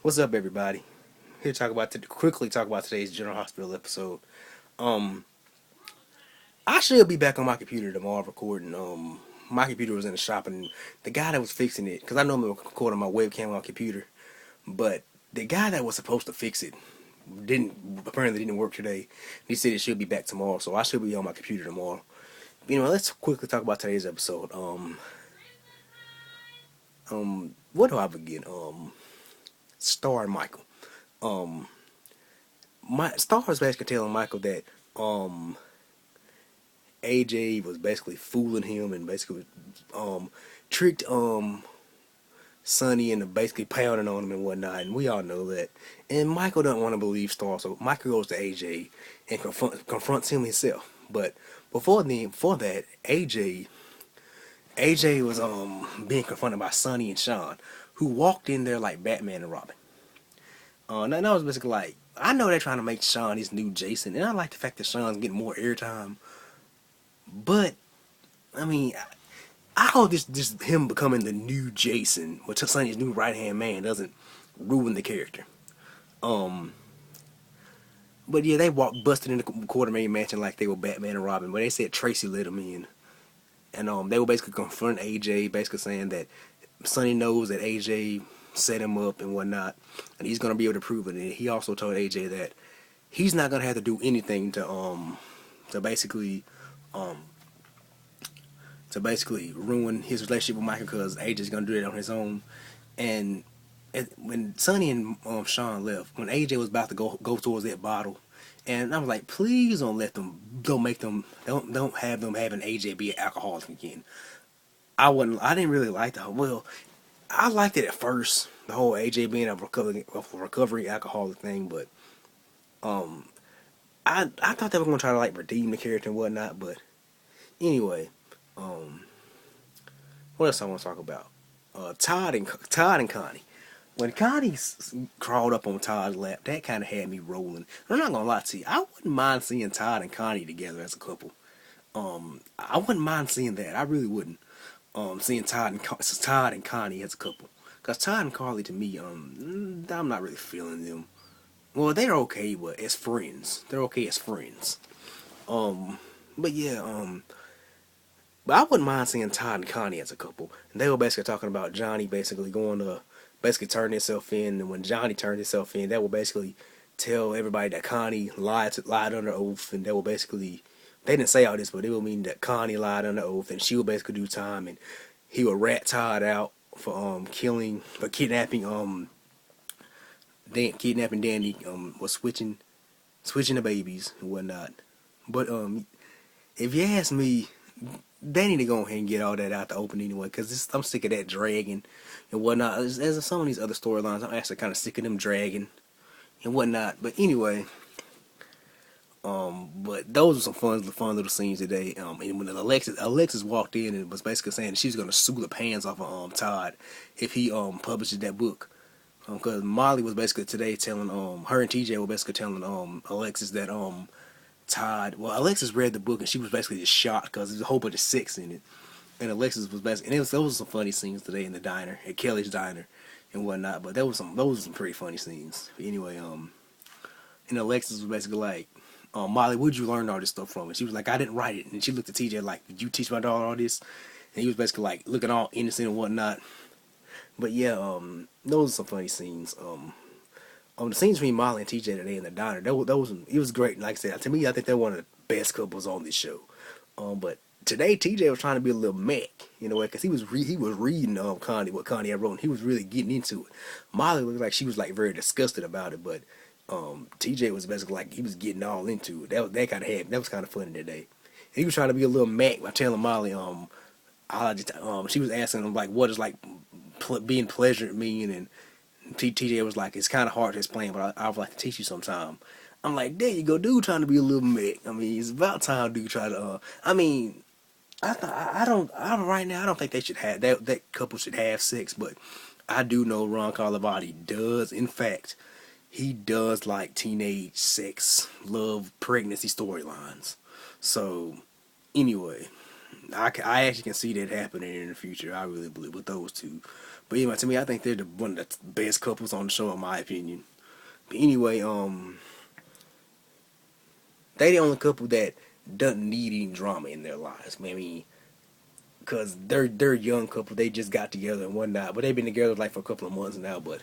What's up, everybody? Here to talk about quickly talk about today's General Hospital episode. Um, I should be back on my computer tomorrow recording. My computer was in the shop, and the guy that was fixing it, because I normally record on my webcam on my computer, but the guy that was supposed to fix it didn't work today. He said it should be back tomorrow, so I should be on my computer tomorrow. Let's quickly talk about today's episode. Where do I begin? Star Michael. Um, my Star was basically telling Michael that um AJ was basically fooling him and basically tricked Sonny into basically pounding on him and whatnot, and we all know that. And Michael doesn't want to believe Star, so Michael goes to AJ and confronts him himself. But before that, AJ was being confronted by Sonny and Sean, who walked in there like Batman and Robin. And that was basically like, I know they're trying to make Sean his new Jason, and I like the fact that Sean's getting more airtime. But I mean, I hope this him becoming the new Jason, which Sonny's new right hand man, doesn't ruin the character. Um, but yeah, they busted in the Quartermain mansion like they were Batman and Robin, but they said Tracy let them in, and they were basically confronting AJ, basically saying that Sonny knows that AJ set him up and whatnot, and he's gonna be able to prove it. And he also told AJ that he's not gonna have to do anything to basically um to basically ruin his relationship with Michael, because AJ's gonna do it on his own. And when Sonny and Sean left, when AJ was about to go towards that bottle, and I was like, please don't have them having AJ be an alcoholic again. I didn't really like that. Well, I liked it at first, the whole AJ being a recovery alcoholic thing, but um, I thought they were gonna try to like redeem the character and whatnot. But anyway, um, what else I want to talk about? Todd and Connie. When Connie crawled up on Todd's lap, that kind of had me rolling. I'm not gonna lie to you, I wouldn't mind seeing Todd and Connie together as a couple. I wouldn't mind seeing that. I really wouldn't. Seeing Todd and Connie as a couple, cause Todd and Carly to me, I'm not really feeling them. Well, they're okay, but as friends, they're okay as friends. Um, but yeah, but I wouldn't mind seeing Todd and Connie as a couple. And they were basically talking about Johnny basically going to basically turn himself in, and when Johnny turned himself in, they will basically tell everybody that Connie lied under oath, and they will basically, they didn't say all this, but it will mean that Connie lied under oath, and she will basically do time, and he will rat Todd out for kidnapping kidnapping Danny, was switching the babies and whatnot. But if you ask me, they need to go ahead and get all that out the open anyway, because I'm sick of that dragging and whatnot. As some of these other storylines, I'm actually kind of sick of them dragging and whatnot. But anyway, but those were some fun little scenes today. And when Alexis walked in and was basically saying that she's gonna sue the pants off of Todd if he publishes that book. Because Molly was basically today telling her and TJ were basically telling Alexis that Alexis read the book and she was basically just shocked because there's a whole bunch of sex in it. And Alexis was basically, and those were some funny scenes today in the diner, at Kelly's diner and whatnot. But those were some pretty funny scenes. But anyway, and Alexis was basically like, Molly, where'd you learn all this stuff from? And she was like, I didn't write it. And she looked at TJ like, did you teach my daughter all this? And he was basically like looking all innocent and whatnot. But yeah, those are some funny scenes. The scenes between Molly and TJ today in the diner, it was great. Like I said, to me, I think they're one of the best couples on this show. But today TJ was trying to be a little mech, you know, because he was reading Connie, what Connie had wrote, and he was really getting into it. Molly looked like she was like very disgusted about it, but TJ was basically like he was getting all into it. That was kind of funny today. And he was trying to be a little mech by telling Molly she was asking him like what is like being pleasure mean, and TJ was like, it's kind of hard to explain, but I would like to teach you sometime. I'm like, there you go, dude, trying to be a little mech. I mean, it's about time dude try to. I mean, right now I don't think they should have that couple should have sex, but I do know Ron Carlivati does. In fact, he does like teenage sex, love, pregnancy storylines. So anyway, I actually can see that happening in the future. I really believe with those two. But anyway, to me, I think they're one of the best couples on the show, in my opinion. But anyway, they the only couple that doesn't need any drama in their lives. I mean, because they're a young couple. They just got together and whatnot, but they've been together like for a couple of months now. But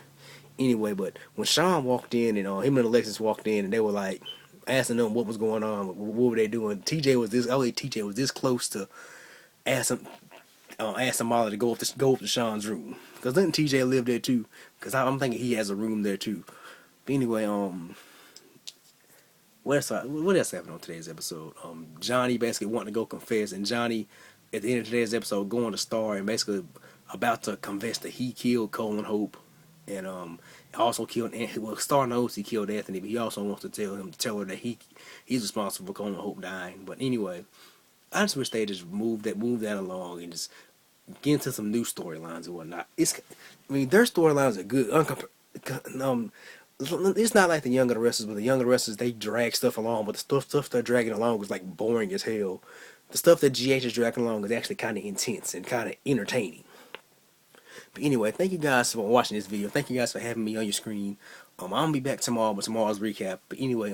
anyway, but when Sean walked in and him and Alexis walked in and they were like asking them what was going on, what were they doing? TJ was this. I believe TJ was this close to asking Molly to go up to Sean's room, because doesn't TJ live there too? Because I'm thinking he has a room there too. But anyway, what else happened on today's episode? Johnny basically wanting to go confess, and Johnny at the end of today's episode going to Star and basically about to confess that he killed Cole and Hope, and also killed. Well, Star knows he killed Anthony, but he also wants to tell her that he's responsible for Cole and Hope dying. But anyway, I just wish they just move that along and just get into some new storylines and whatnot. I mean, their storylines are good. It's not like the Young and the Restless, but the Young and the Restless, they drag stuff along, but the stuff they're dragging along is like boring as hell. The stuff that GH is dragging along is actually kind of intense and kind of entertaining. But anyway, thank you guys for watching this video. Thank you guys for having me on your screen. I'm gonna be back tomorrow with tomorrow's recap. But anyway,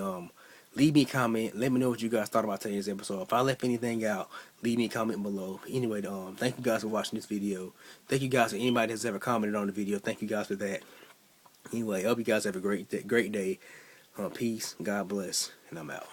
leave me a comment. Let me know what you guys thought about today's episode. If I left anything out, leave me a comment below. But anyway, thank you guys for watching this video. Thank you guys for anybody that's ever commented on the video. Thank you guys for that. Anyway, I hope you guys have a great day. Peace, God bless, and I'm out.